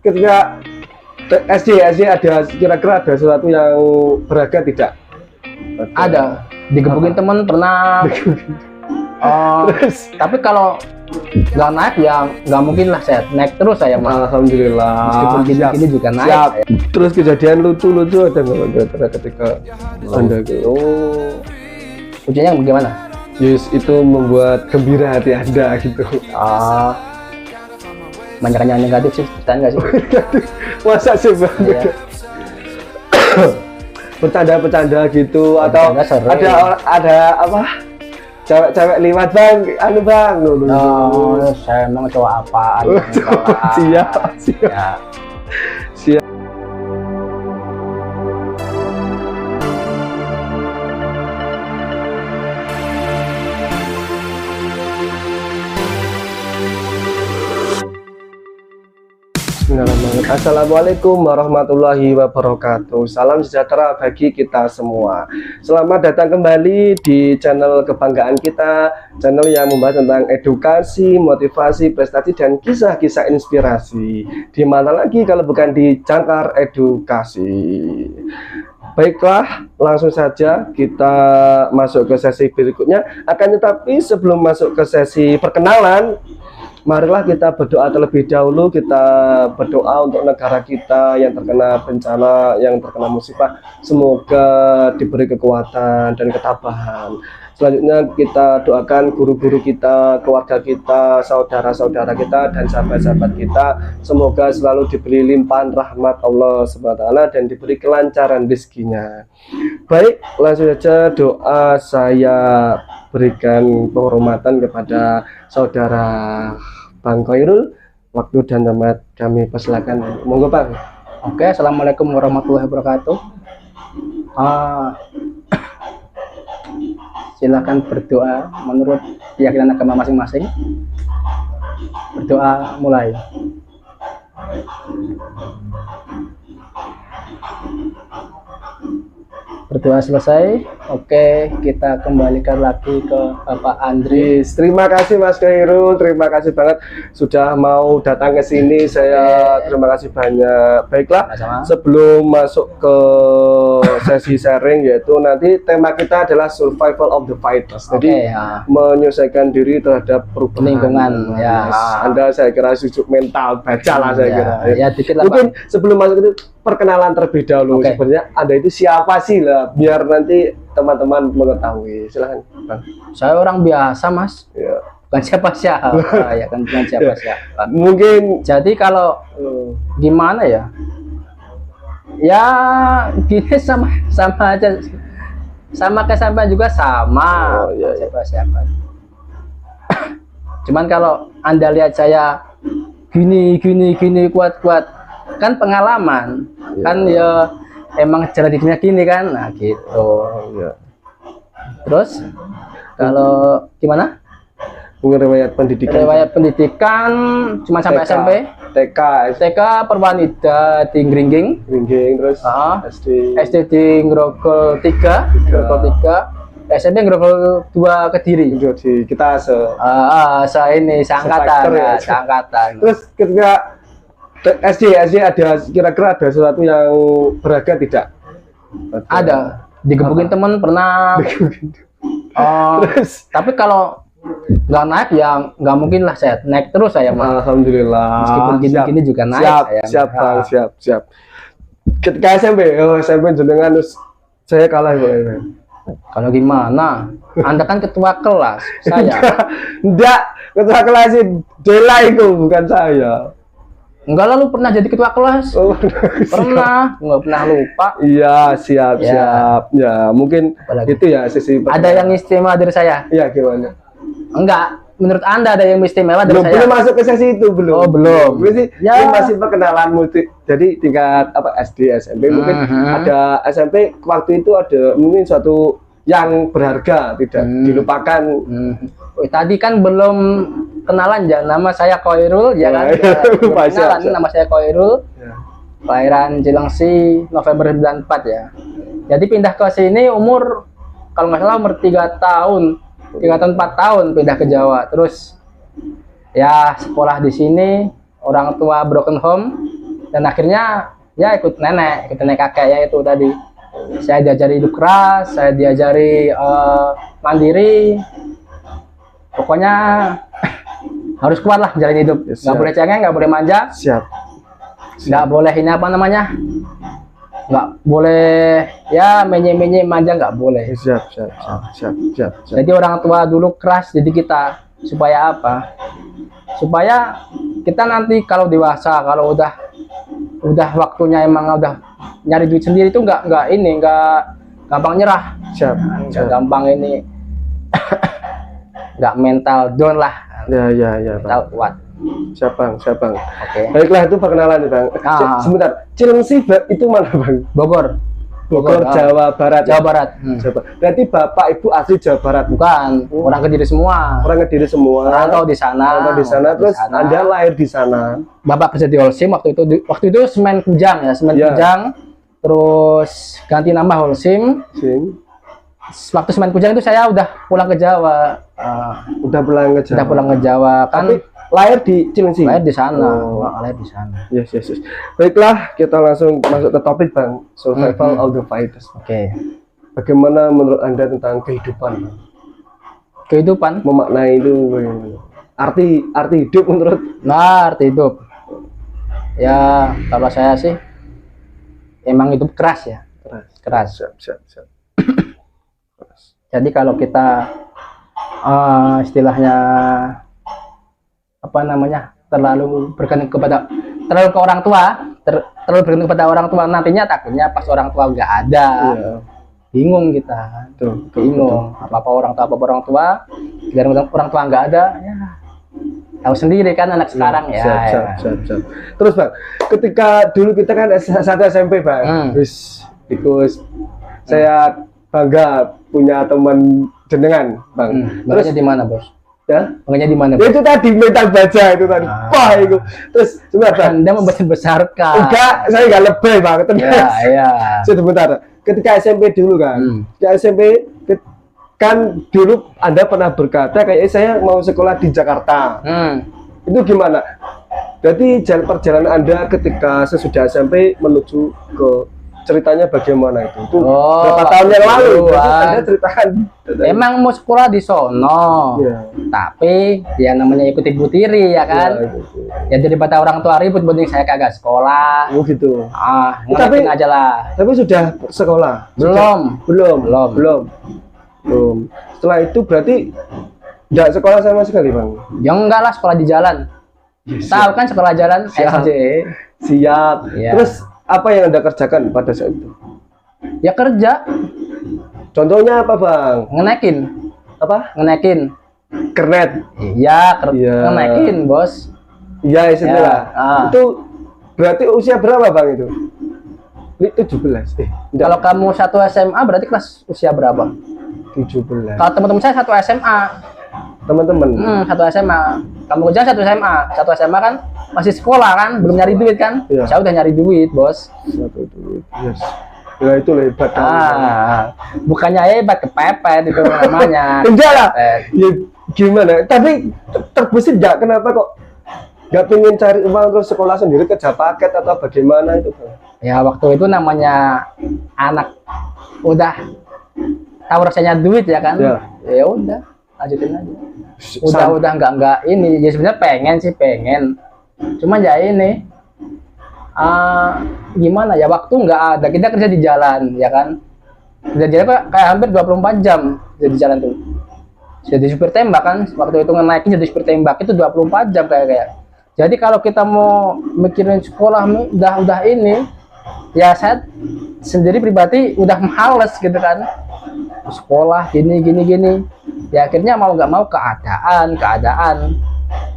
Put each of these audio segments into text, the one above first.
ketika SD ada kira-kira ada sesuatu yang berharga tidak? Ada, digebukin temen pernah. Terus Tapi kalau nggak naik ya nggak mungkin lah, saya naik terus saya mah. alhamdulillah. Meskipun gini-gini juga naik. Siap. Saya. Terus kejadian lucu-lucu ada nggak kira-kira ketika Anda gitu? Ujiannya bagaimana? Yes, itu membuat gembira hati Anda gitu. Banyak yang negatif sih, percaya nggak sih? Masa sih Bang? Iya. Bercanda-bercanda gitu atau Bercanda sering. ada apa? Cewek-cewek lewat Bang, anu Bang. Saya emang cowok apaan? Siap. Ya. Siap. Bismillahirrahmanirrahim. Assalamualaikum warahmatullahi wabarakatuh. Salam sejahtera bagi kita semua. Selamat datang kembali di channel kebanggaan kita, channel yang membahas tentang edukasi, motivasi, prestasi, dan kisah-kisah inspirasi. Di mana lagi kalau bukan di Jangkar Edukasi. Baiklah, langsung saja kita masuk ke sesi berikutnya. Akan tetapi sebelum masuk ke sesi perkenalan, marilah kita berdoa terlebih dahulu. Kita berdoa untuk negara kita yang terkena bencana, yang terkena musibah. Semoga diberi kekuatan dan ketabahan. Selanjutnya kita doakan guru-guru kita, keluarga kita, saudara-saudara kita, dan sahabat-sahabat kita. Semoga selalu diberi limpahan rahmat Allah SWT dan diberi kelancaran rezekinya. Baik, langsung saja doa saya berikan penghormatan kepada saudara Bang Khairul. Waktu dan tempat kami persilakan. Monggo Bang. Oke, assalamualaikum warahmatullahi wabarakatuh. Silakan berdoa menurut keyakinan agama masing-masing. Berdoa mulai. Berdoa selesai. Oke, kita kembalikan lagi ke Bapak Andri. Terima kasih Mas Khairul, terima kasih banget sudah mau datang ke sini. Saya terima kasih banyak. Baiklah, Sama-sama. sebelum masuk ke sesi sharing, yaitu nanti tema kita adalah survival of the fighters. Jadi menyelesaikan diri terhadap perubahan lingkungan. Ya. Anda saya kira sujuk mental, bacalah saya kira. Ya, dikit lah, Mungkin Pak. sebelum masuk itu perkenalan terlebih dahulu. Sebenarnya Anda itu siapa sih lah, biar nanti teman-teman mengetahui. Silahkan Bang. Saya orang biasa, Mas. Ya. Bukan siapa-siapa. Ya kan, bukan siapa-siapa. Mungkin Jadi kalau gimana ya? Ya gini sama aja. Sama kesampaian juga sama. Oh, iya, iya. Siapa-siapa. Cuman kalau Anda lihat saya gini kuat-kuat, kan pengalaman. Kan ya emang cara dirinya gini kan. Nah, gitu. ya. Terus kalau gimana? Riwayat pendidikan. Riwayat pendidikan cuma sampai TK, SMP. TK, TK Perwanida di Ngringging. terus SD. SD di Grogol 3, SMP Grogol 2 Kediri. Jadi kita Seangkatan, ya. seangkatan. Terus ketika SD ada kira-kira ada sesuatu yang berharga tidak? Ada, digebukin temen pernah. Terus Tapi kalau nggak naik ya nggak mungkin lah, saya naik terus saya mah. alhamdulillah. Meskipun gini-gini juga naik. Siap Bang, siap. Ketika SMP jenengan saya kalah Bang. Kalau gimana? Anda kan ketua kelas, saya. Enggak, ketua kelas Dela itu bukan saya. Enggak, lalu pernah jadi ketua kelas? Pernah, nggak pernah lupa. Iya, siap. Ya, mungkin Apalagi? itu ya sisi. Ada yang istimewa dari saya? Iya, gimana? Enggak, menurut Anda ada yang istimewa dari saya? Belum masuk ke sesi itu belum. Oh, belum. Ini masih perkenalan multi. Jadi tingkat apa SD, SMP mungkin ada SMP waktu itu ada mungkin suatu yang berharga tidak dilupakan. Tadi kan belum kenalan ya, nama saya Khairul ya kan. Kenalan, nama saya Khairul. Kelahiran Cilengsi November 94 ya. Jadi pindah ke sini umur kalau nggak salah umur 3 tahun 4 tahun pindah ke Jawa. Terus ya sekolah di sini, orang tua broken home, Dan akhirnya ya ikut nenek kakek ya itu tadi. Saya diajari hidup keras, saya diajari mandiri. Pokoknya harus kuat lah jalan hidup. Nggak boleh cengeng, nggak boleh manja. Siap. Nggak boleh ini apa namanya? Nggak boleh ya menye-menye manja, nggak boleh. Siap. Jadi orang tua dulu keras didik kita supaya apa? Supaya kita nanti kalau dewasa, kalau udah waktunya emang udah nyari duit sendiri itu nggak gampang nyerah. Siap. Nggak gampang ini nggak mental down lah. Ya, Tahu kuat. Siap bang. Oke. Baiklah, itu perkenalan nih bang. Sebentar, Cilengsi itu mana bang? Bogor, Jawa Barat. Jawa Barat. Berarti bapak ibu asli Jawa Barat? Bukan, orang Kediri semua. Orang Kediri semua. Rantau di sana. Terus Anda lahir di sana. Bapak kerja di Holcim waktu itu semen Kujang ya, Kujang. Terus ganti nama Holcim. Waktu semen Kujang itu saya udah pulang ke Jawa. Udah pulang ke Jawa. Kan. Tapi lahir di Cilengsi. Lahir di sana. Lahir di sana. Yes. Baiklah, kita langsung masuk ke topik bang. Survival of the fittest. Oke. Bagaimana menurut Anda tentang kehidupan? Kehidupan? Memaknai itu bagaimana? Arti hidup menurut? Nah, arti hidup. Ya, kalau saya sih emang hidup keras ya. Keras. Siap. Jadi kalau kita istilahnya apa namanya terlalu bergantung kepada orang tua, terlalu bergantung kepada orang tua, nantinya takutnya pas orang tua nggak ada, bingung kita, bingung apa orang tua, dan orang tua nggak ada, ya tahu sendiri kan anak sekarang ya. Siap. Terus bang, ketika dulu kita kan satu SMP bang, saya bangga punya teman jenengan bang. Terus di mana bos? Ya, makanya di mana? Itu tadi mental baja itu tadi. Itu. Terus sebentar. Anda membesar-besarkan. Enggak, saya enggak lebay banget. Ya. Sebentar. Ketika SMP dulu kan. Ketika SMP kan dulu Anda pernah berkata kayak saya mau sekolah di Jakarta. Itu gimana? Berarti perjalanan Anda ketika sesudah SMP menuju ke ceritanya bagaimana itu berapa tahun yang lalu Anda ceritakan. Emang mau sekolah di sono, tapi ya namanya ikut ibu tiri ya kan, ya daripada orang tua ribut mending saya kagak sekolah. Gitu. Ngelakuin aja lah. Tapi sudah sekolah? Belum. Setelah itu berarti nggak sekolah sama sekali bang? Ya enggak lah, sekolah di jalan. Tahu kan sekolah jalan SD. Siap. Terus apa yang Anda kerjakan pada saat itu? Ya kerja. Contohnya apa bang? Ngenekin. Apa? Ngenekin. Kernet. Iya, ngenekin bos. Iya, istilah. Itu berarti usia berapa bang itu? 17. Kalau kamu satu SMA berarti kelas usia berapa? 17. Kalau teman-teman saya satu SMA. Teman-teman. Satu SMA. Kamu kerja satu SMA kan masih sekolah kan, belum nyari duit kan? Saya udah nyari duit bos. Yes. Ya itu hebat. Bukannya hebat, kepepet itu namanya. Enggak lah. Ya gimana? Tapi terbesit nggak? Kenapa kok nggak pengen cari uang terus sekolah sendiri, kerja paket atau bagaimana itu bang? Ya waktu itu namanya anak udah tahu rasanya duit ya kan? Ya udah, lanjutin aja. Udah nggak ini. Ya sebenarnya pengen. Cuma ya ini gimana ya, waktu nggak ada, kita kerja di jalan ya kan, kerja di jalan kayak hampir 24 jam jadi jalan tuh, jadi supir tembak kan, waktu itu ngenaikin jadi supir tembak itu 24 jam kayak. Jadi kalau kita mau mikirin sekolah udah ini ya, saya sendiri pribadi udah males gitu kan, sekolah gini ya, akhirnya mau nggak mau keadaan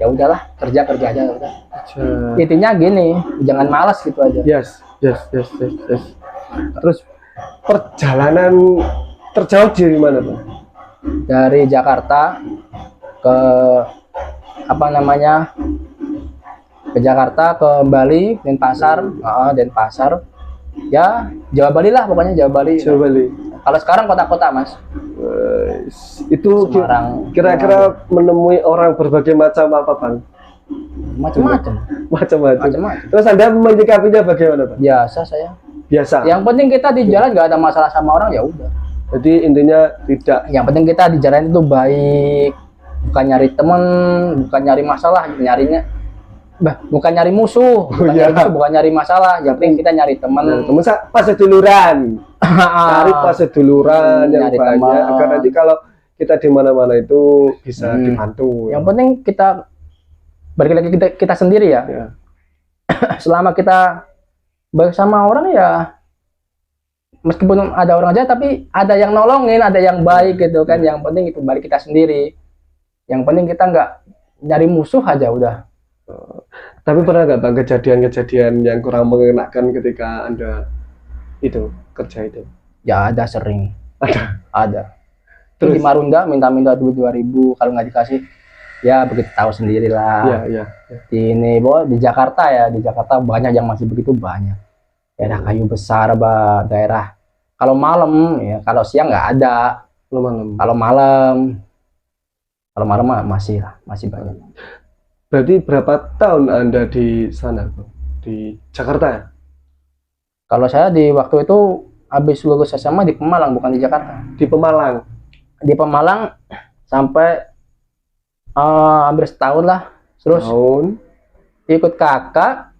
ya udahlah, kerja aja udah. Intinya gini, jangan malas gitu aja. Yes. Terus perjalanan terjauh dari mana Pak? Dari Jakarta ke ke Jakarta, ke Bali, Denpasar, ya Jawa Bali lah pokoknya, Jawa Bali. Kalau sekarang kota-kota mas. Itu kira-kira menemui orang berbagai macam apa bang? macam-macam. Macam-macam. Macam-macam. Terus Anda menyikapinya bagaimana, Pak? Biasa saya. Biasa. Yang penting kita di jalan nggak ada masalah sama orang, ya udah. Jadi intinya tidak. Yang penting kita di jalan itu baik, bukan nyari teman, bukan nyari masalah, bukan nyari musuh, bukan nyari masalah. Yang penting kita nyari teman. Teman pas seduluran. Cari pas seduluran yang nyari banyak teman. agar nanti kalau kita di mana-mana itu bisa dibantu. Yang penting kita balik lagi kita sendiri ya. Selama kita bersama orang ya, meskipun ada orang aja tapi ada yang nolongin, ada yang baik gitu kan. Yang penting itu balik kita sendiri. Yang penting kita nggak nyari musuh aja udah. Tapi pernah nggak Bang kejadian-kejadian yang kurang mengenakan ketika Anda itu kerja itu? Ya ada sering. Ada. Terus di Marunda minta-minta duit 2.000, kalau nggak dikasih ya begitu tahu sendiri lah. Iya. Di ini di Jakarta ya, di Jakarta banyak yang masih begitu, banyak. Daerah Kayu Besar, daerah kalau malam ya, kalau siang nggak ada. Kalau malam masih banyak. Berarti berapa tahun Anda di sana, Bang? Di Jakarta ya? Kalau saya di waktu itu habis lulus SMA di Pemalang, bukan di Jakarta. Di Pemalang. Di Pemalang sampai hampir setahun lah. Terus ikut kakak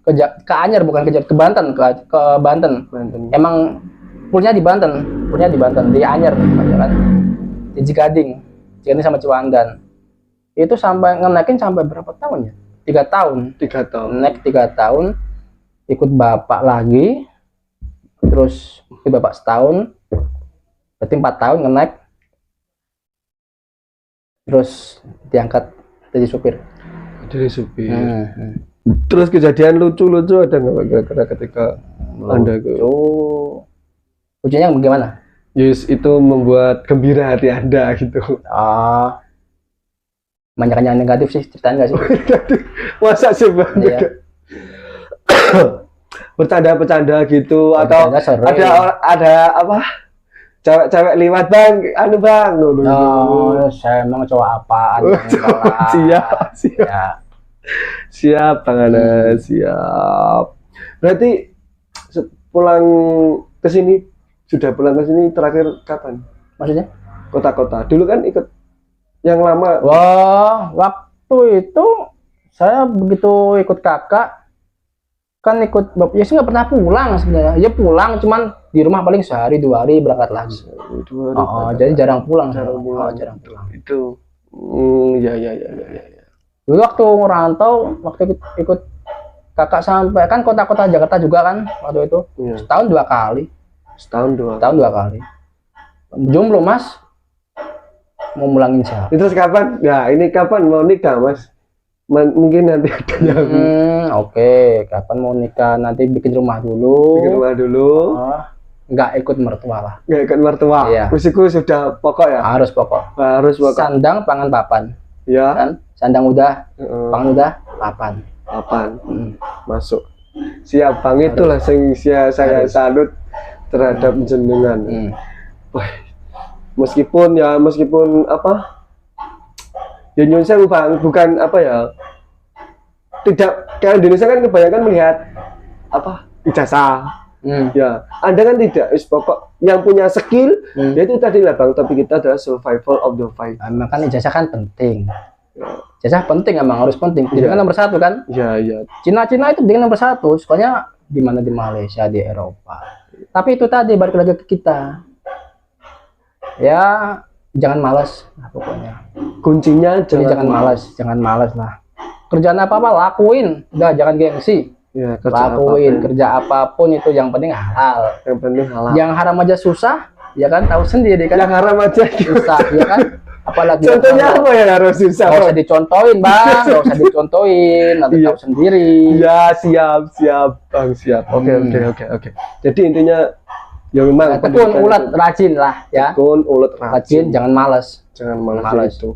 ke Anyer, bukan ke Banten, ke Banten. Emang pulnya di Banten, di Anyer kan. Di Cigading sama Ciwandan. Itu sampai ngenaikin sampai berapa tahun ya? 3 tahun. 3 tahun. Naik 3 tahun. Ikut bapak lagi. Terus ikut bapak setahun. Berarti 4 tahun ngenaik. Terus diangkat jadi supir. Jadi supir. Terus kejadian lucu-lucu ada nggak kira-kira ketika Anda ke? Lucunya bagaimana? Yes, itu membuat gembira hati Anda gitu. Banyak yang negatif sih, ceritain nggak sih? Masa sih Bang? Iya. Bercanda-bercanda gitu atau ada apa? Cewek-cewek liwat Bang, Bang. Saya emang cowok apaan? Siap Bang Ana, siap. Berarti pulang ke sini terakhir kapan? Maksudnya? Kota-kota. Dulu kan ikut yang lama. Wah, waktu itu saya begitu ikut kakak kan ya sih nggak pernah pulang sebenarnya. Ya pulang cuman di rumah paling sehari 2 hari berangkat lagi. Jadi jarang pulang. Jarang pulang. Itu ya. Dulu waktu ngerantau, waktu ikut kakak sampai kan kota-kota Jakarta juga kan waktu itu. Setahun 2 kali. Setahun 2 kali. Jomblo Mas. Mau mulangin siapa? Terus kapan? Nah, ini kapan mau nikah, Mas? Mungkin nanti ada yang Oke. Kapan mau nikah? Nanti bikin rumah dulu. Nggak ikut mertua lah. Nggak ikut mertua. Iya. Kusiku sudah pokok ya? Harus pokok. Sandang, pangan, papan. Ya. Kan? Sandang udah, pangan udah, papan. Masuk. Siap Bang, itulah saya salut terhadap jenengan. Wah. Meskipun apa ya Indonesia Bang, bukan apa ya, tidak kayak Indonesia kan kebanyakan melihat apa ijazah. Ya Anda kan tidak, pokok yang punya skill yaitu tadi lah Bang, tapi kita adalah survival of the fight. Kan ijazah kan penting. Ijazah penting, emang harus penting. Pendidikan nomor 1 kan. Iya. Cina itu pendidikan nomor 1, sekolahnya di mana, di Malaysia, di Eropa. Tapi itu tadi balik lagi ke kita. Ya jangan malas lah pokoknya. Kuncinya jangan malas lah. Kerjaan apa lakuin, udah jangan gengsi. Ya, lakuin kerja apapun itu yang penting halal. Yang haram aja susah, ya kan, tahu sendiri kan. Yang haram aja susah, ya kan. Apalagi contohnya apa yang harus susah? Nggak usah dicontohin Bang, nggak usah dicontohin, nanti tahu sendiri. Ya siap Bang, siap. Oke. Jadi intinya ya memang tekun, ulet, rajin lah ya. Tekun, ulet, rajin, jangan malas. Itu.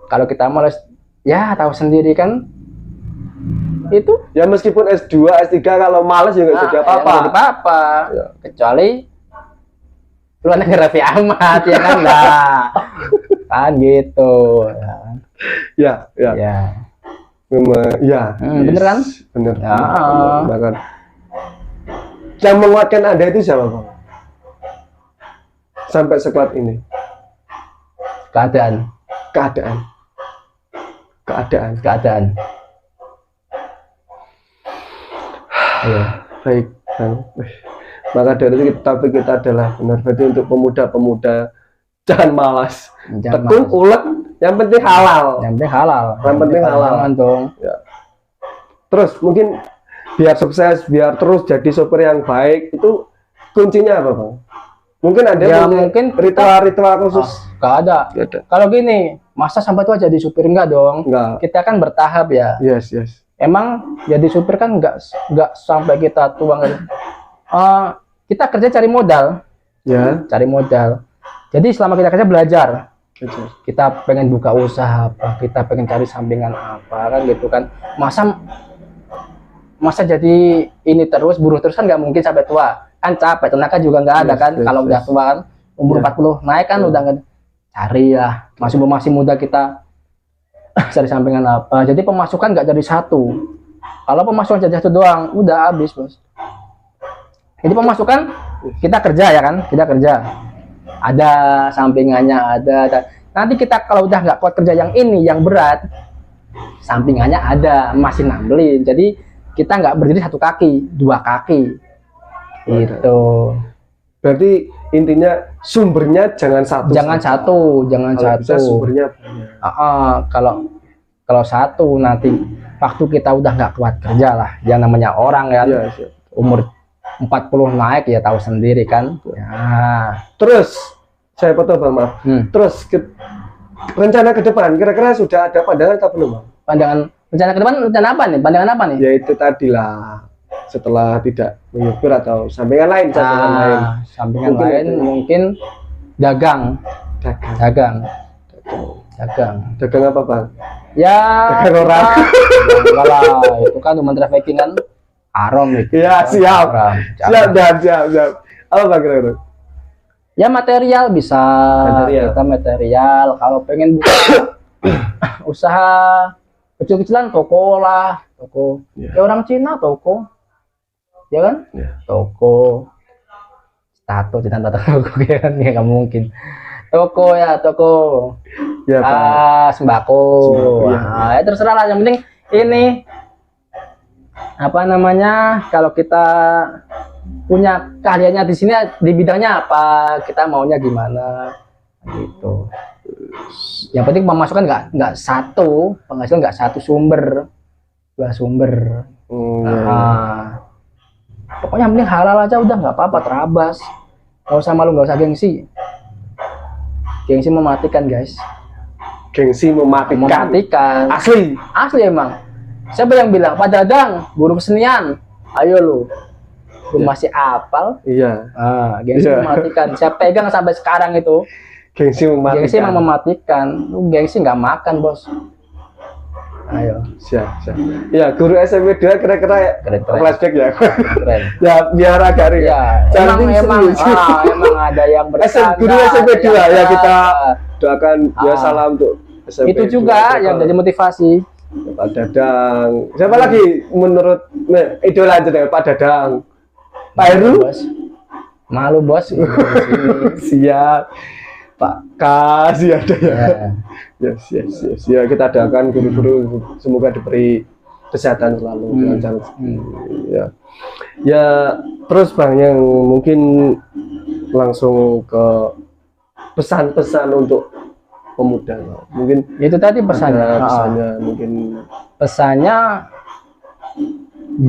Kalau kita malas, ya tahu sendiri kan. Itu. Ya meskipun S2, S3 kalau malas ya nggak jadi apa-apa. Ya. Kecuali lu anak Raffi Ahmad ya kan lah. Kan gitu. Ya. Ya, bener kan? Bener. Ya. Bahkan yang menguatkan Anda itu siapa, Bang? Sampai sekuat ini. Keadaan. Ya, baik, Bang. Maka dari itu topik kita adalah benar berarti untuk pemuda-pemuda jangan malas. Tekun, ulet, yang penting halal. Yang penting halal. Ya. Terus mungkin biar sukses, biar terus jadi sopir yang baik itu kuncinya apa, Bang? Mungkin ada ya, mungkin ritual-ritual khusus. Gak ada. Kalau gini, masa sampai tua jadi supir enggak dong? Enggak. Kita kan bertahap ya. Yes. Emang jadi supir kan enggak sampai kita tua. Kita kerja cari modal. Ya. Cari modal. Jadi selama kita kerja belajar. Kita pengen buka usaha apa, kita pengen cari sampingan apa kan gitu kan. Masa jadi ini terus buruh terus kan nggak mungkin sampai tua. Kan capek, tenaga juga nggak ada kan. Kalau udah tua kan, umur 40 naik kan udah nggak cari ya. Masih muda kita cari sampingan apa. Jadi pemasukan nggak jadi satu. Kalau pemasukan jadi satu doang, udah habis, Bos. Jadi pemasukan kita kerja ya kan, kita kerja. Ada sampingannya, ada. Nanti kita kalau udah nggak kuat kerja yang ini, yang berat, sampingannya ada, masih nambelin. Jadi kita nggak berdiri satu kaki, dua kaki. Itu. Berarti intinya sumbernya jangan satu. Jangan satu. Bisa sumbernya banyak. Kalau satu nanti waktu kita udah nggak kuat kerja lah, yang namanya orang kan. Ya, umur 40 naik ya tahu sendiri kan. Ya. Terus saya potong, Bang, maaf. Terus rencana ke depan kira-kira sudah ada pandangan atau belum, Bang? Rencana ke depan, rencana apa nih? Pandangan apa nih? Ya itu tadilah, setelah tidak menyupir atau sampingan lain. Sampingan lain mungkin dagang. Dagang apa, Bang? Ya dagang orang. Enggak lah, itu kan human trafficking kan haram gitu. Ya siap. Apa, Bang, kira-kira? Ya material bisa. Kita material. Kalau pengen buka usaha kecil-kecilan, toko lah, toko. Ya orang Cina toko, ya kan? Toko, tato ya kan? Ya nggak mungkin. Toko. Ya, sembako. Ya terserah lah. Yang penting ini apa namanya? Kalau kita punya keahliannya di sini, di bidangnya apa, kita maunya gimana, gitu. Yang penting pemasukan nggak satu, penghasilan nggak satu sumber, dua sumber. Pokoknya yang penting halal aja udah, nggak apa-apa, terabas, nggak usah malu, nggak usah gengsi. Gengsi mematikan, guys. Gengsi mematikan. Asli emang. Siapa yang bilang, Pak Dadang guru kesenian, ayo lu masih apal. Iya. Gengsi mematikan. Saya pegang sampai sekarang itu. Gengsi memang mematikan. Lu gengsi nggak makan, Bos. Ayo. Siap. Ya, guru SMP 2 kira-kira flashback ya. Keren. Ya, biar agak ringan. Ya, emang ada yang bercanda. Guru SMP 2 ya, kita doakan ya, salam untuk SMP. Itu juga yang jadi motivasi. Pak Dadang. Siapa lagi menurut idola aja deh, Pak Dadang? Pak Heru? Malu, Bos. Siap. Pak Kasih ada ya. Yes. Ya, kita doakan guru-guru semoga diberi kesehatan selalu, lancar. Ya, terus, Bang, yang mungkin langsung ke pesan-pesan untuk pemuda. Mungkin itu tadi pesannya. Pesannya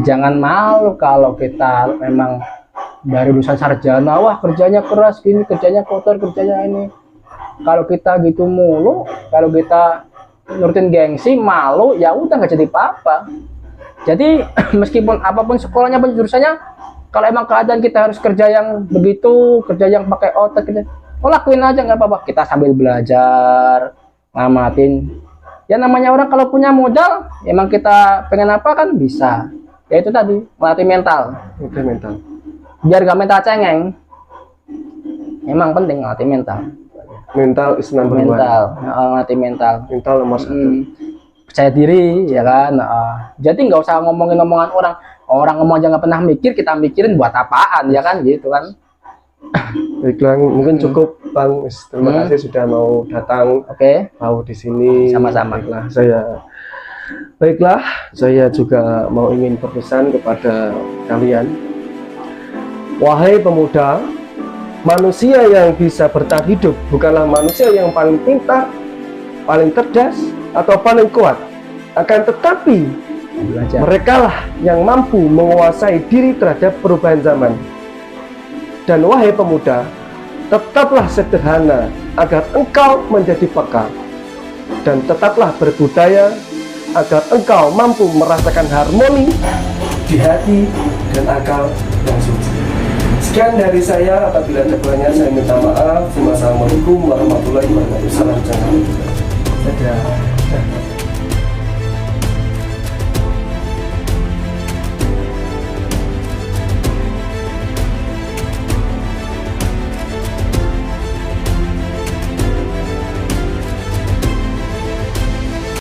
jangan malu kalau kita memang dari lulusan sarjana, wah kerjanya keras gini, kerjanya kotor, kerjanya ini. Kalau kita gitu mulu, kalau kita nurutin gengsi, malu, ya udah nggak jadi apa-apa. Jadi meskipun apapun sekolahnya, jurusannya, kalau emang keadaan kita harus kerja yang begitu, kerja yang pakai otak, lakuin aja nggak apa-apa. Kita sambil belajar, ngamatin. Ya namanya orang kalau punya modal, emang kita pengen apa kan bisa. Ya itu tadi, melatih mental. Biar gak mental cengeng. Emang penting melatih mental. Mental is number one. Melatih mental. Mental nomor satu. percaya diri ya kan. Jadi nggak usah ngomongin omongan orang ngomong aja nggak pernah mikir, kita mikirin buat apaan ya kan gitu kan. Baiklah, mungkin cukup Bang. Terima kasih sudah mau datang. Oke. Mau di sini. Sama-sama. Baiklah, saya juga mau ingin berpesan kepada kalian. Wahai pemuda, manusia yang bisa bertahan hidup bukanlah manusia yang paling pintar, paling cerdas, atau paling kuat. Akan tetapi, mereka lah yang mampu menguasai diri terhadap perubahan zaman. Dan wahai pemuda, tetaplah sederhana agar engkau menjadi peka, dan tetaplah berbudaya agar engkau mampu merasakan harmoni di hati dan akal yang suci. Sekian dari saya, apabila ada kurangnya saya minta maaf. Wassalamualaikum warahmatullahi wabarakatuh. Salam jangan lupa. Dadah.